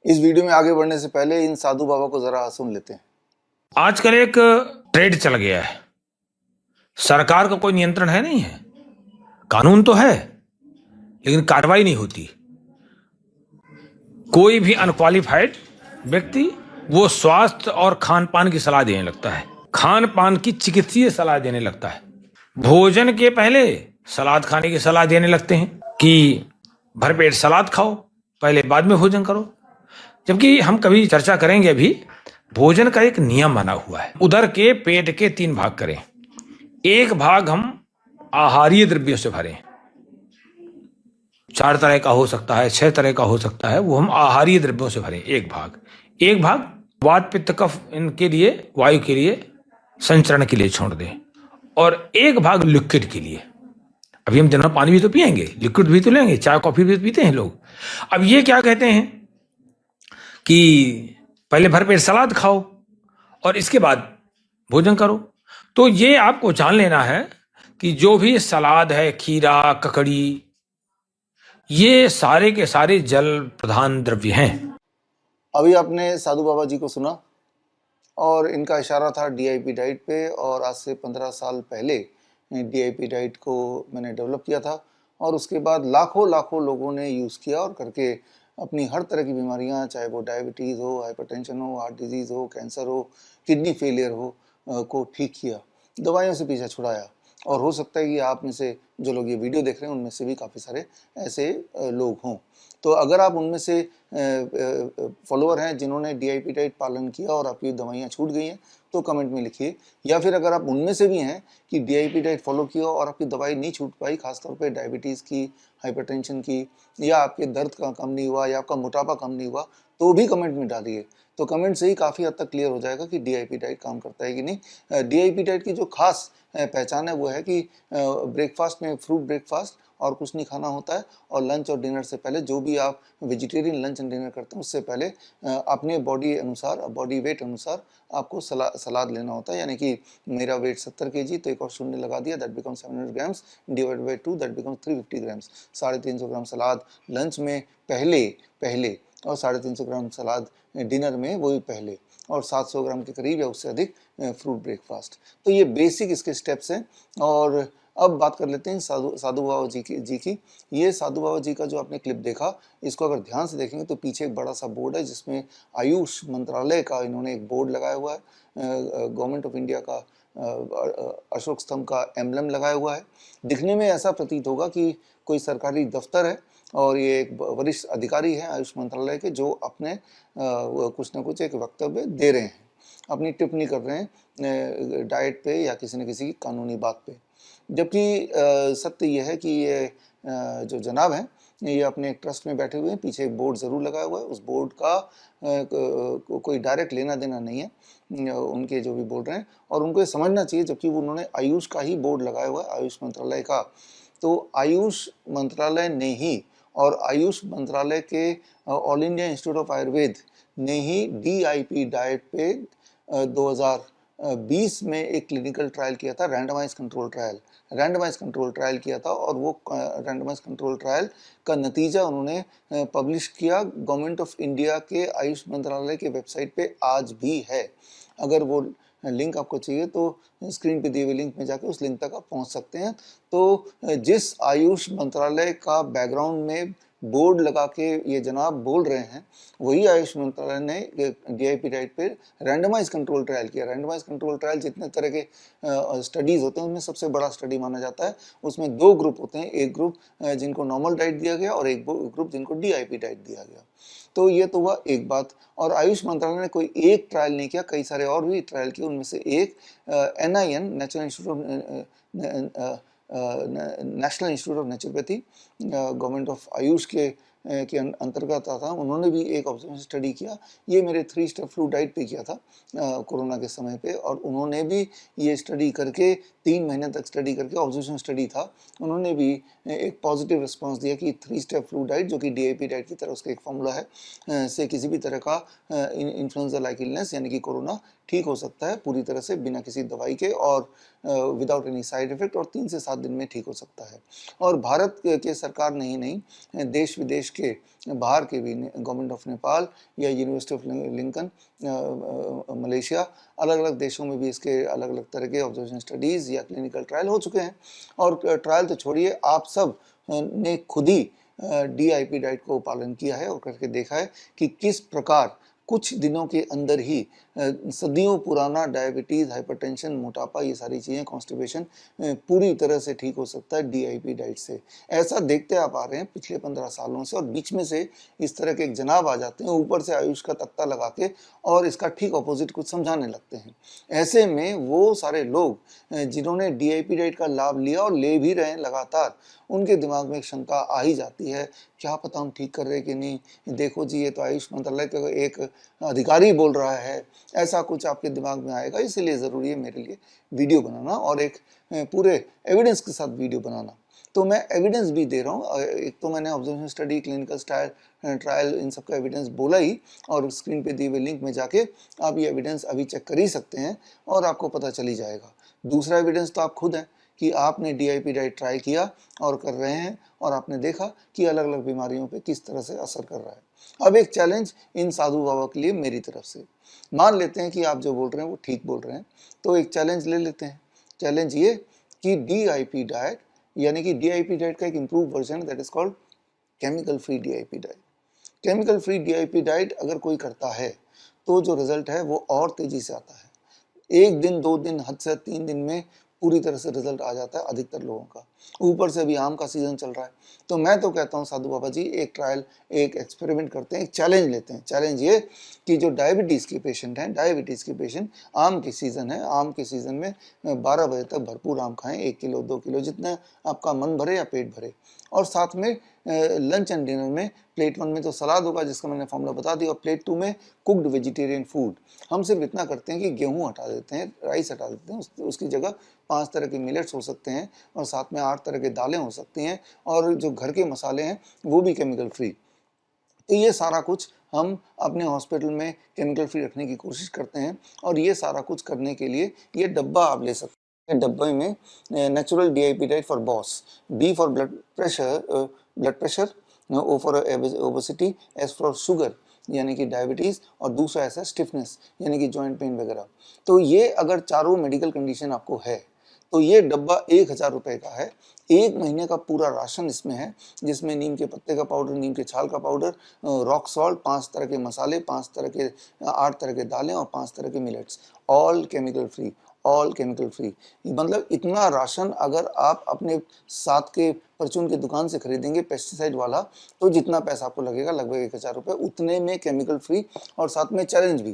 इस वीडियो में आगे बढ़ने से पहले इन साधु बाबा को जरा सुन लेते हैं। आजकल एक ट्रेड चल गया है, सरकार का कोई नियंत्रण है नहीं है, कानून तो है लेकिन कार्रवाई नहीं होती। कोई भी अनक्वालिफाइड व्यक्ति वो स्वास्थ्य और खान पान की सलाह देने लगता है, खान पान की चिकित्सीय सलाह देने लगता है, भोजन के पहले सलाद खाने की सलाह देने लगते हैं कि भरपेट सलाद खाओ, पहले बाद में भोजन करो। जबकि हम कभी चर्चा करेंगे, अभी भोजन का एक नियम बना हुआ है, उदर के पेट के 3 भाग करें, एक भाग हम आहारीय द्रव्यों से भरें। 4 तरह का हो सकता है, 6 तरह का हो सकता है, वो हम आहारीय द्रव्यों से भरें। एक भाग वात पित्त कफ इनके लिए, वायु के लिए, संचरण के लिए छोड़ दें, और एक भाग लिक्विड के लिए। अभी हम दिन में पानी भी तो पिएंगे, लिक्विड भी तो लेंगे, चाय कॉफी भी तो पीते हैं लोग। अब ये क्या कहते हैं कि पहले भरपेट सलाद खाओ और इसके बाद भोजन करो। तो ये आपको जान लेना है कि जो भी सलाद है, खीरा, ककड़ी, ये सारे के सारे जल प्रधान द्रव्य हैं। अभी आपने साधु बाबा जी को सुना और इनका इशारा था डीआईपी डाइट पे, और आज से 15 साल पहले डीआईपी डाइट को मैंने डेवलप किया था और उसके बाद लाखों लाखों लोगों ने यूज़ किया और करके अपनी हर तरह की बीमारियां, चाहे वो डायबिटीज़ हो, हाइपरटेंशन हो, हार्ट डिजीज़ हो, कैंसर हो, किडनी फेलियर हो, को ठीक किया, दवाइयों से पीछा छुड़ाया। और हो सकता है कि आप में से जो लोग ये वीडियो देख रहे हैं उनमें से भी काफ़ी सारे ऐसे लोग हों। तो अगर आप उनमें से फॉलोअर हैं जिन्होंने डीआईपी डाइट पालन किया और आपकी दवाइयाँ छूट गई हैं, तो कमेंट में लिखिए। या फिर अगर आप उनमें से भी हैं कि डीआईपी डाइट फॉलो किया और आपकी दवाई नहीं छूट पाई, खासतौर पे डायबिटीज़ की, हाइपरटेंशन की, या आपके दर्द का कम नहीं हुआ, या आपका मोटापा कम नहीं हुआ, तो भी कमेंट में डालिए। तो कमेंट से ही काफ़ी हद तक क्लियर हो जाएगा कि डीआईपी डाइट काम करता है कि नहीं। डीआईपी डाइट की जो खास पहचान है वो है कि ब्रेकफास्ट में फ्रूट ब्रेकफास्ट और कुछ नहीं खाना होता है, और लंच और डिनर से पहले जो भी आप वेजिटेरियन लंच एंड डिनर करते हैं उससे पहले अपने बॉडी अनुसार, बॉडी वेट अनुसार आपको सलाद लेना होता है। यानी कि मेरा वेट 70 kg, तो एक और शून्य लगा दिया, that become 700 grams, divide by 2, that become 350 grams. 350 gram salad lunch में पहले और 350 ग्राम सलाद डिनर में, वो भी पहले, और 700 ग्राम के करीब या उससे अधिक फ्रूट ब्रेकफास्ट। तो ये बेसिक इसके स्टेप्स हैं। और अब बात कर लेते हैं साधु बाबा जी की। ये साधु बाबा जी का जो आपने क्लिप देखा, इसको अगर ध्यान से देखेंगे तो पीछे एक बड़ा सा बोर्ड है जिसमें आयुष मंत्रालय का इन्होंने एक बोर्ड लगाया हुआ है, गवर्नमेंट ऑफ इंडिया का अशोक स्तंभ का एम्बलम लगाया हुआ है। दिखने में ऐसा प्रतीत होगा कि कोई सरकारी दफ्तर है और ये एक वरिष्ठ अधिकारी है आयुष मंत्रालय के, जो अपने कुछ ना कुछ एक वक्तव्य दे रहे हैं, अपनी टिप्पणी कर रहे हैं डाइट पे या किसी न किसी की कानूनी बात पे। जबकि सत्य यह है कि ये जो जनाब हैं, ये अपने एक ट्रस्ट में बैठे हुए हैं, पीछे एक बोर्ड ज़रूर लगा हुआ है, उस बोर्ड का कोई डायरेक्ट लेना देना नहीं है उनके जो भी बोल रहे हैं, और उनको ये समझना चाहिए, जबकि उन्होंने आयुष का ही बोर्ड लगाया हुआ है, आयुष मंत्रालय का। तो आयुष मंत्रालय ने ही, और आयुष मंत्रालय के all India institute of Ayurveda ने ही डीआईपी डाइट पे 2020 में एक क्लिनिकल ट्रायल किया था, रैंडमाइज कंट्रोल ट्रायल किया था, और वो रैंडमाइज कंट्रोल ट्रायल का नतीजा उन्होंने पब्लिश किया गवर्नमेंट ऑफ इंडिया के आयुष मंत्रालय के वेबसाइट पे आज भी है। अगर वो लिंक आपको चाहिए तो स्क्रीन पे दिए हुए लिंक में जाकर उस लिंक तक आप पहुंच सकते हैं। तो जिस आयुष मंत्रालय का बैकग्राउंड में बोर्ड लगा के ये जनाब बोल रहे हैं, वही आयुष मंत्रालय ने डीआईपी डाइट पे रैंडमाइज कंट्रोल ट्रायल किया। रैंडमाइज कंट्रोल ट्रायल जितने तरह के स्टडीज़ होते हैं उनमें सबसे बड़ा स्टडी माना जाता है। उसमें 2 ग्रुप होते हैं, एक ग्रुप जिनको नॉर्मल डाइट दिया गया और एक ग्रुप जिनको डीआईपी डाइट दिया गया। तो ये तो हुआ एक बात। और आयुष मंत्रालय ने कोई एक ट्रायल नहीं किया, कई सारे और भी ट्रायल किए। उनमें से एक NIN, national institute of naturopathy, government of Ayush के अंतर्गत आता, उन्होंने भी एक ऑब्जर्वेशन स्टडी किया। ये मेरे 3 स्टेप फ्लू डाइट पे किया था कोरोना के समय पे, और उन्होंने भी ये स्टडी करके 3 महीने तक स्टडी करके, ऑब्जर्वेशन स्टडी था, उन्होंने भी एक पॉजिटिव रिस्पांस दिया कि 3 स्टेप फ्लू डाइट, जो कि डीआईपी डाइट की तरह उसका एक फॉर्मूला है, से किसी भी तरह का इन्फ्लुएंजा लाइक इलनेस यानी कि कोरोना ठीक हो सकता है पूरी तरह से बिना किसी दवाई के, और विदाउट एनी साइड इफेक्ट, और 3 से 7 दिन में ठीक हो सकता है। और भारत के सरकार नहीं देश विदेश के बाहर के भी, गवर्नमेंट ऑफ नेपाल या यूनिवर्सिटी ऑफ लिंकन मलेशिया, अलग अलग देशों में भी इसके अलग अलग तरह के ऑब्जर्वेशन स्टडीज़ या क्लिनिकल ट्रायल हो चुके हैं। और ट्रायल तो छोड़िए, आप सब ने खुद ही DIP डाइट को पालन किया है और करके देखा है कि किस प्रकार कुछ दिनों के अंदर ही सदियों पुराना डायबिटीज़, हाइपरटेंशन, मोटापा, ये सारी चीज़ें, कॉन्स्टिपेशन पूरी तरह से ठीक हो सकता है DIP डाइट से। ऐसा देखते आप आ रहे हैं पिछले 15 सालों से, और बीच में से इस तरह के एक जनाब आ जाते हैं ऊपर से आयुष का तख्ता लगा के और इसका ठीक ऑपोजिट कुछ समझाने लगते हैं। ऐसे में वो सारे लोग जिन्होंने DIP डाइट का लाभ लिया और ले भी रहे हैं लगातार, उनके दिमाग में एक शंका आ ही जाती है, क्या पता हम ठीक कर रहे कि नहीं, देखो जी ये तो आयुष मंत्रालय का एक अधिकारी बोल रहा है, ऐसा कुछ आपके दिमाग में आएगा। इसीलिए ज़रूरी है मेरे लिए वीडियो बनाना और एक पूरे एविडेंस के साथ वीडियो बनाना। तो मैं एविडेंस भी दे रहा हूँ। एक तो मैंने ऑब्जर्वेशन स्टडी, क्लिनिकल ट्रायल, इन सब का एविडेंस बोला ही, और स्क्रीन पे दिए हुए लिंक में जाके आप ये एविडेंस अभी चेक कर ही सकते हैं और आपको पता चली जाएगा। दूसरा एविडेंस तो आप खुद हैं कि आपने DIP डाइट ट्राई किया और कर रहे हैं, और आपने देखा कि अलग अलग बीमारियों पे किस तरह से असर कर रहा है। अब एक चैलेंज इन साधु बाबा के लिए मेरी तरफ से, मान लेते हैं कि आप जो बोल रहे हैं वो ठीक बोल रहे हैं, तो एक चैलेंज ले लेते हैं। चैलेंज ये कि DIP डाइट, यानी कि DIP डाइट का एक improve version, that is called chemical free DIP diet. Chemical free DIP diet अगर कोई करता है तो जो रिजल्ट है वो और तेजी से आता है। 1 दिन 2 दिन, हद से 3 दिन में पूरी तरह से रिजल्ट आ जाता है अधिकतर लोगों का। ऊपर से अभी आम का सीजन चल रहा है, तो मैं तो कहता हूँ साधु बाबा जी, एक ट्रायल, एक एक्सपेरिमेंट करते हैं, एक चैलेंज लेते हैं। चैलेंज ये कि जो डायबिटीज़ के पेशेंट हैं, डायबिटीज़ के पेशेंट, आम की सीज़न है, आम के सीज़न में 12 बजे तक भरपूर आम खाएं, 1 किलो 2 किलो, जितना आपका मन भरे या पेट भरे। और साथ में लंच एंड डिनर में प्लेट 1 में तो सलाद होगा जिसका मैंने फॉर्मूला बता दिया, और प्लेट 2 में कुक्ड वेजिटेरियन फूड। हम सिर्फ इतना करते हैं कि गेहूँ हटा देते हैं, राइस हटा देते हैं, उसकी जगह 5 तरह के मिलेट्स हो सकते हैं, और साथ में 8 तरह के दालें हो सकती हैं, और जो घर के मसाले हैं वो भी केमिकल फ्री। तो ये सारा कुछ हम अपने हॉस्पिटल में केमिकल फ्री रखने की कोशिश करते हैं, और ये सारा कुछ करने के लिए ये डब्बा आप ले सकते हैं। डब्बे में natural DIP diet for boss, B for blood pressure, O for obesity, S for sugar यानी कि डायबिटीज़, और दूसरा ऐसा स्टिफनेस यानी कि जॉइंट पेन वगैरह। तो ये अगर चारों मेडिकल कंडीशन आपको है तो ये डब्बा 1000 रुपये का है। 1 महीने का पूरा राशन इसमें है, जिसमें नीम के पत्ते का पाउडर, नीम के छाल का पाउडर, रॉक सॉल्ट, 5 तरह के मसाले, 5 तरह के 8 तरह के दालें और 5 तरह के millets, all chemical free, all chemical free. मतलब इतना राशन अगर आप अपने साथ के परचून की दुकान से खरीदेंगे पेस्टिसाइड वाला, तो जितना पैसा आपको लगेगा लगभग 1000 रुपये, उतने में केमिकल फ्री। और साथ में चैलेंज भी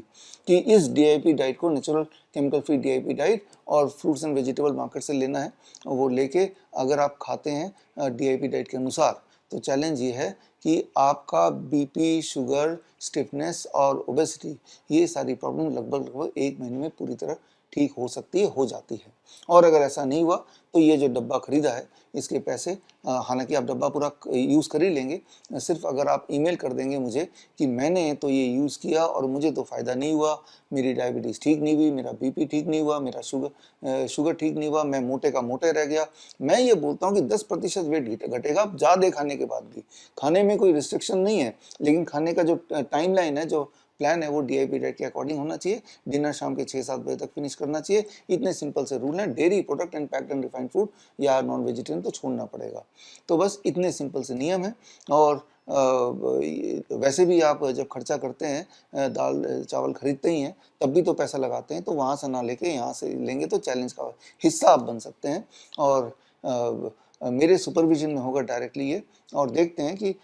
कि इस DIP डाइट को, natural chemical free DIP diet, और फ्रूट्स एंड वेजिटेबल मार्केट से लेना है, वो लेके अगर आप खाते हैं DIP डाइट के अनुसार, तो चैलेंज ये है कि आपका BP, शुगर, स्टिफनेस और ओबेसिटी, ये सारी प्रॉब्लम लगभग 1 महीने में पूरी तरह ठीक हो सकती है, हो जाती है। और अगर ऐसा नहीं हुआ तो ये जो डब्बा खरीदा है इसके पैसे, हालांकि आप डब्बा पूरा यूज़ कर ही लेंगे, सिर्फ अगर आप ईमेल कर देंगे मुझे कि मैंने तो ये यूज़ किया और मुझे तो फ़ायदा नहीं हुआ, मेरी डायबिटीज़ ठीक नहीं हुई, मेरा BP ठीक नहीं हुआ, मेरा शुगर ठीक नहीं हुआ, मैं मोटे का मोटे रह गया। मैं ये बोलता हूँ कि 10% वेट घटेगा ज़्यादा खाने के बाद भी। खाने में कोई रिस्ट्रिक्शन नहीं है, लेकिन खाने का जो टाइम लाइन है, जो प्लान है, वो DIP डाइट के अकॉर्डिंग होना चाहिए। डिनर शाम के 6-7 बजे तक फिनिश करना चाहिए। इतने सिंपल से रूल हैं। Dairy product and packed and refined food या नॉन वेजिटेरियन तो छोड़ना पड़ेगा। तो बस इतने सिंपल से नियम हैं। और वैसे भी आप जब खर्चा करते हैं, दाल चावल खरीदते ही हैं, तब भी तो पैसा लगाते हैं, तो वहाँ से ना लेके यहाँ से लेंगे तो चैलेंज का हिस्सा आप बन सकते हैं। और मेरे सुपरविजन में होगा डायरेक्टली ये, और देखते हैं कि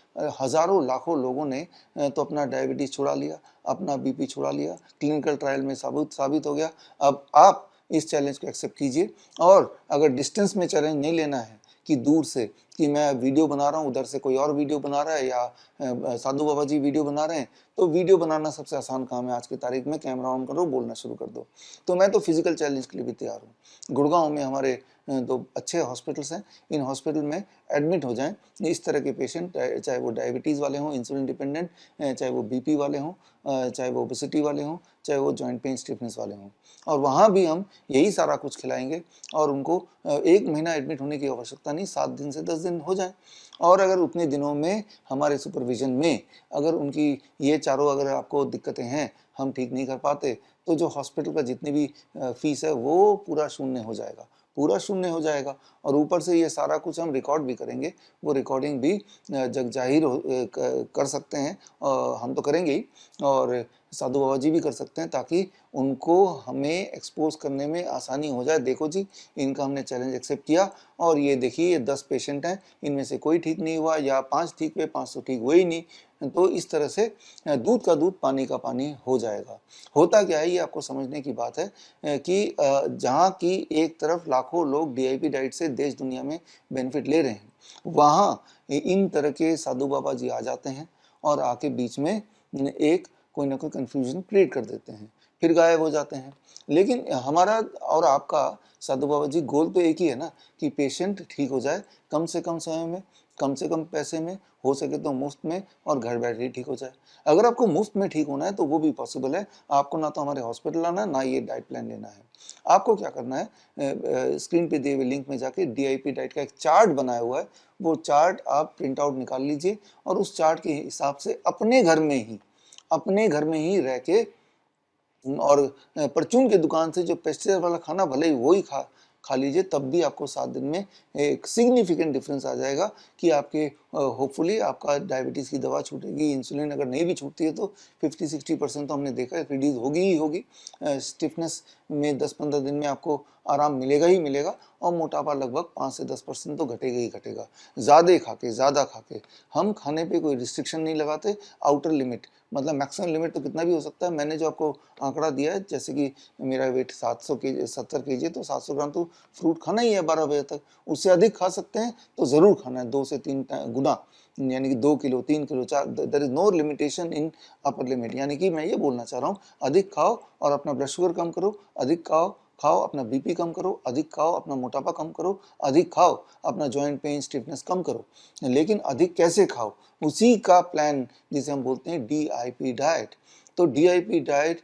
हज़ारों लाखों लोगों ने तो अपना डायबिटीज़ छुड़ा लिया, अपना BP छुड़ा लिया, क्लिनिकल ट्रायल में साबित हो गया। अब आप इस चैलेंज को एक्सेप्ट कीजिए, और अगर डिस्टेंस में चैलेंज नहीं लेना है कि दूर से, कि मैं वीडियो बना रहा हूँ, उधर से कोई और वीडियो बना रहा है, या साधु बाबा जी वीडियो बना रहे हैं, तो वीडियो बनाना सबसे आसान काम है आज की तारीख में। कैमरा ऑन करो, बोलना शुरू कर दो। तो मैं तो फिजिकल चैलेंज के लिए भी तैयार हूँ। गुड़गांव में हमारे 2 अच्छे हॉस्पिटल्स हैं, इन हॉस्पिटल में एडमिट हो जाएं इस तरह के पेशेंट, चाहे वो डायबिटीज़ वाले हों, इंसुलिन डिपेंडेंट, चाहे वो BP वाले हों, चाहे वो ओबेसिटी वाले हों, चाहे वो जॉइंट पेन स्टिफनेस वाले हों। और वहाँ भी हम यही सारा कुछ खिलाएंगे, और उनको 1 महीना एडमिट होने की आवश्यकता नहीं, 7 दिन से 10 दिन हो जाए। और अगर उतने दिनों में हमारे सुपरविजन में अगर उनकी ये चारों अगर आपको दिक्कतें हैं, हम ठीक नहीं कर पाते, तो जो हॉस्पिटल का जितनी भी फीस है वो पूरा शून्य हो जाएगा, पूरा शून्य हो जाएगा। और ऊपर से ये सारा कुछ हम रिकॉर्ड भी करेंगे, वो रिकॉर्डिंग भी जग जाहिर कर सकते हैं, हम तो करेंगे ही, और साधु बाबा जी भी कर सकते हैं, ताकि उनको हमें एक्सपोज करने में आसानी हो जाए। देखो जी, इनका हमने चैलेंज एक्सेप्ट किया और ये देखिए ये 10 पेशेंट हैं, इनमें से कोई ठीक नहीं हुआ, या 5 ठीक हुए, 5 तो ठीक हुए ही नहीं। तो इस तरह से दूध का दूध पानी का पानी हो जाएगा। होता क्या है, ये आपको समझने की बात है कि जहाँ की एक तरफ लाखों लोग DIP डाइट से देश दुनिया में बेनिफिट ले रहे हैं, वहाँ इन तरह के साधु बाबा जी आ जाते हैं और आके बीच में एक कोई ना कोई कंफ्यूजन क्रिएट कर देते हैं, फिर गायब हो जाते हैं। लेकिन हमारा और आपका साधु बाबा जी गोल तो एक ही है ना, कि पेशेंट ठीक हो जाए कम से कम समय में, कम से कम पैसे में, हो सके तो मुफ्त में, और घर बैठे ही ठीक हो जाए। अगर आपको मुफ्त में ठीक होना है तो वो भी पॉसिबल है। आपको ना तो हमारे हॉस्पिटल आना है, ना ये डाइट प्लान लेना है। आपको क्या करना है, स्क्रीन पे दिए हुए लिंक में जाके DIP डाइट का एक चार्ट बनाया हुआ है, वो चार्ट आप प्रिंट आउट निकाल लीजिए, और उस चार्ट के हिसाब से अपने घर में ही रह के, और परचून की दुकान से जो पेस्टिसाइड वाला खाना भले ही वो ही खा लीजिए, तब भी आपको 7 दिन में एक सिग्निफिकेंट डिफरेंस आ जाएगा कि आपके होपफुली आपका डायबिटीज़ की दवा छूटेगी। इंसुलिन अगर नहीं भी छूटती है तो 50-60% तो हमने देखा है रिड्यूस होगी ही होगी। स्टिफनेस में 10-15 दिन में आपको आराम मिलेगा ही मिलेगा, और मोटापा लगभग 5 से 10% तो घटेगा ही घटेगा। ज़्यादा खा के हम खाने पे कोई रिस्ट्रिक्शन नहीं लगाते। आउटर लिमिट मतलब मैक्सिमम लिमिट तो कितना भी हो सकता है। मैंने जो आपको आंकड़ा दिया है, जैसे कि मेरा वेट 70 kg, तो 700 ग्राम तो फ्रूट खाना ही है 12 बजे तक। उससे अधिक खा सकते हैं तो ज़रूर खाना है, 2 से 3 गुना, यानी कि 2 kilo, 3 kilo, 4, there is no limitation in upper limit. यानी कि मैं ये बोलना चाह रहा हूँ, अधिक खाओ और अपना ब्लड शुगर कम करो, अधिक खाओ अपना BP कम करो, अधिक खाओ अपना मोटापा कम करो, अधिक खाओ अपना जॉइंट पेन स्टिफनेस कम करो। लेकिन अधिक कैसे खाओ, उसी का प्लान जिसे हम बोलते हैं DIP डाइट। तो DIP डाइट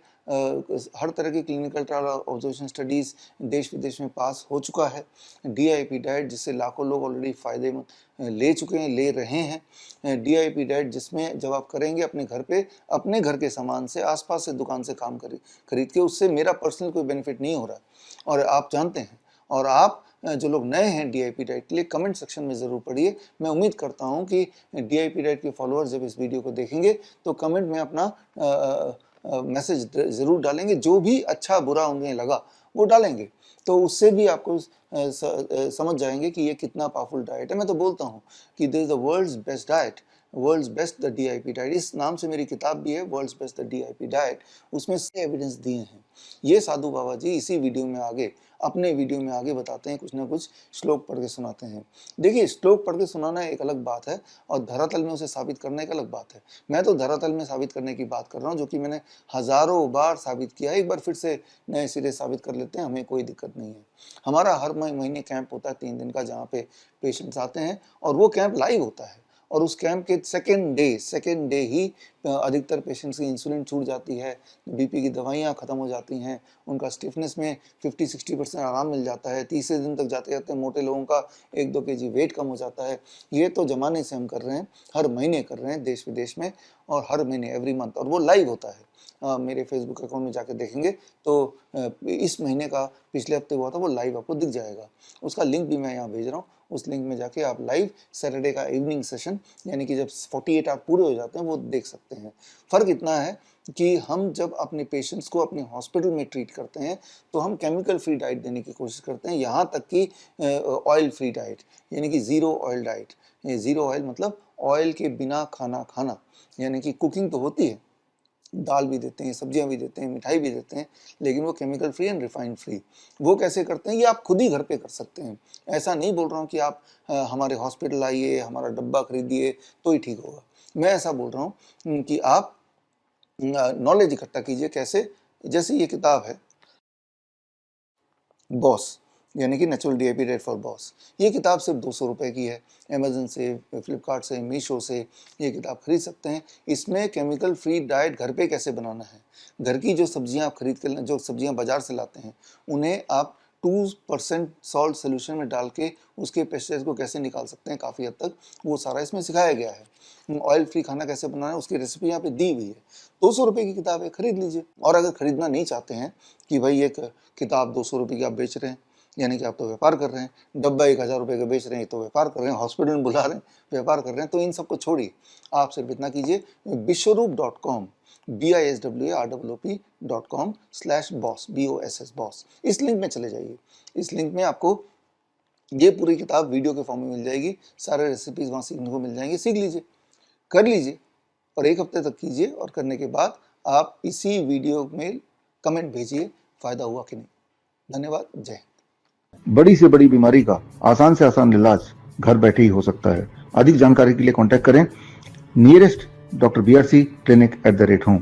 हर तरह की क्लिनिकल ट्रायल और ऑब्जर्वेशन स्टडीज़ देश विदेश में पास हो चुका है। DIP डाइट जिससे लाखों लोग ऑलरेडी फ़ायदे ले चुके हैं, ले रहे हैं। DIP डाइट जिसमें जब आप करेंगे अपने घर पे, अपने घर के सामान से, आसपास से दुकान से काम खरीद के, उससे मेरा पर्सनल कोई बेनिफिट नहीं हो रहा है, और आप जानते हैं। और आप जो लोग नए हैं DIP डाइट के लिए, कमेंट सेक्शन में ज़रूर पढ़िए। मैं उम्मीद करता हूं कि DIP डाइट के फॉलोअर्स जब इस वीडियो को देखेंगे तो कमेंट में अपना मैसेज ज़रूर डालेंगे, जो भी अच्छा बुरा उन्हें लगा वो डालेंगे, तो उससे भी आपको समझ जाएंगे कि ये कितना पावरफुल डाइट है। मैं तो बोलता हूँ कि this is the world's best diet, world's best the DIP diet. इस नाम से मेरी किताब भी है, world's best the DIP diet. उसमें से एविडेंस दिए हैं। ये साधु बाबा जी इसी वीडियो में आगे, अपने वीडियो में आगे बताते हैं, कुछ ना कुछ श्लोक पढ़ के सुनाते हैं। देखिए, श्लोक पढ़ के सुनाना एक अलग बात है, और धरातल में उसे साबित करना एक अलग बात है। मैं तो धरातल में साबित करने की बात कर रहा हूँ, जो कि मैंने हज़ारों बार साबित किया है। एक बार फिर से नए सिरे साबित कर लेते हैं, हमें कोई दिक्कत नहीं है। हमारा हर महीने कैंप होता है 3 दिन का, जहाँ पे पेशेंट्स आते हैं, और वो कैंप लाइव होता है। और उस कैंप के सेकेंड डे ही अधिकतर पेशेंट्स की इंसुलिन छूट जाती है, BP की दवाइयाँ ख़त्म हो जाती हैं, उनका स्टिफनेस में 50-60% आराम मिल जाता है। तीसरे दिन तक जाते जाते मोटे लोगों का 1-2 kg वेट कम हो जाता है। ये तो ज़माने से हम कर रहे हैं, हर महीने कर रहे हैं, देश विदेश में, और हर महीने एवरी मंथ, और वो लाइव होता है। मेरे फेसबुक अकाउंट में जाके देखेंगे तो इस महीने का पिछले हफ्ते हुआ था, वो लाइव आपको दिख जाएगा। उसका लिंक भी मैं यहाँ भेज रहा हूँ। उस लिंक में जाके आप लाइव सैटरडे का इवनिंग सेशन, यानी कि जब 48 आवर पूरे हो जाते हैं, वो देख सकते हैं। फ़र्क इतना है कि हम जब अपने पेशेंट्स को अपने हॉस्पिटल में ट्रीट करते हैं तो हम केमिकल फ्री डाइट देने की कोशिश करते हैं, यहाँ तक कि ऑयल फ्री डाइट, यानी कि zero oil diet. Zero oil मतलब ऑयल के बिना खाना खाना, यानी कि कुकिंग तो होती है, दाल भी देते हैं, सब्जियां भी देते हैं, मिठाई भी देते हैं, लेकिन वो chemical free and refined free. वो कैसे करते हैं, ये आप खुद ही घर पे कर सकते हैं। ऐसा नहीं बोल रहा हूँ कि आप हमारे हॉस्पिटल आइए, हमारा डब्बा खरीदिए तो ही ठीक होगा। मैं ऐसा बोल रहा हूँ कि आप नॉलेज इकट्ठा कीजिए। कैसे? जैसे ये किताब है बॉस, यानी कि natural DIP diet for boss. ये किताब सिर्फ 200 रुपये की है। अमेजन से, फ्लिपकार्ट से, मीशो से ये किताब खरीद सकते हैं। इसमें केमिकल फ्री डाइट घर पे कैसे बनाना है, घर की जो सब्जियां आप खरीद कर, जो सब्जियां बाजार से लाते हैं, उन्हें आप 2% सॉल्ट सोल्यूशन में डाल के उसके पेस्टिसाइड को कैसे निकाल सकते हैं काफ़ी हद तक वो सारा इसमें सिखाया गया है। ऑयल फ्री खाना कैसे बनाना है उसकी रेसिपी यहाँ पे दी हुई है। 200 रुपये की किताब है, खरीद लीजिए। और अगर खरीदना नहीं चाहते हैं कि भाई एक किताब 200 रुपये की आप बेच रहे हैं, यानी कि आप तो व्यापार कर रहे हैं, डब्बा 1000 रुपये का बेच रहे हैं, तो व्यापार कर रहे हैं, हॉस्पिटल में बुला रहे हैं, व्यापार कर रहे हैं, तो इन सबको छोड़िए। आप सिर्फ इतना कीजिए, विश्वरूप.com biswrop.com/boss BOSS boss, इस लिंक में चले जाइए। इस लिंक में आपको ये पूरी किताब वीडियो के फॉर्म में मिल जाएगी, सारे रेसिपीज वहाँ सीखने को मिल जाएंगे। सीख लीजिए, कर लीजिए और 1 हफ्ते तक कीजिए और करने के बाद आप इसी वीडियो में कमेंट भेजिए फ़ायदा हुआ कि नहीं। धन्यवाद, जय हिंद। बड़ी से बड़ी बीमारी का आसान से आसान इलाज घर बैठे ही हो सकता है। अधिक जानकारी के लिए कांटेक्ट करें नियरेस्ट डॉक्टर BRC clinic@home।